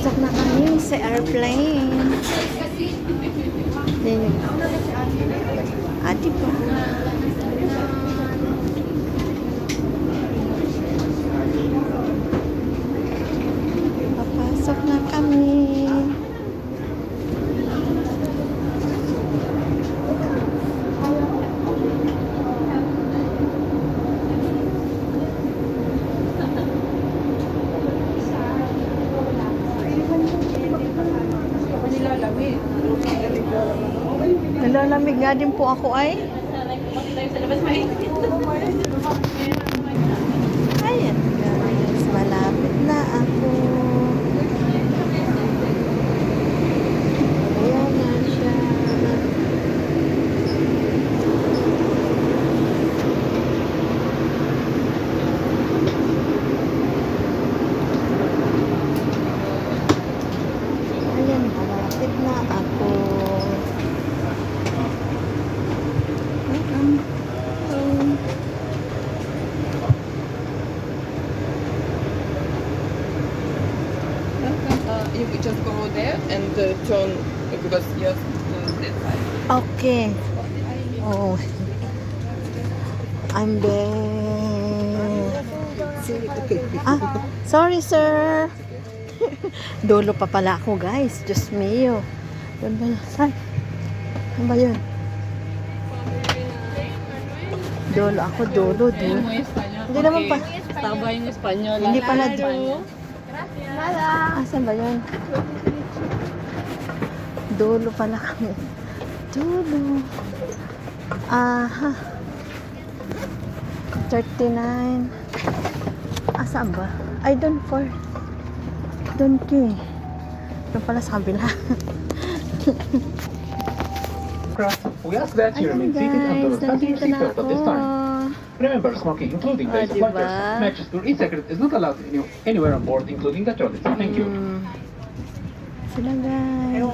Pasok na kami sa airplane. Ate po. Papasok na kami. Nalalamig nga din po ako ay. Ayan guys, malapit na ako. Ayan na siya. Ayan, malapit na ako. You could just go there and turn because you have that side. Okay. Oh. I'm there. Ah, sorry sir. Dolo pa pala ako guys. Just me. Doon ba yun? Ay. Ano ba yun? Dolo ako. Dolo. Hindi naman pa. Tama yung Espanyol. Hindi pala dolo. Asan ba yun? Dolo pala kami. Dolo. Aha. 39. Asan ba? Ay, doon for. Doon ki. Doon pala sa kabila. We ask that you remain seated until the passenger seatbelt at this time. Remember, smoking, including the diba? lighters, matches, or e-cigarette is not allowed anywhere on board, including the toilets. Thank you. Sila guys.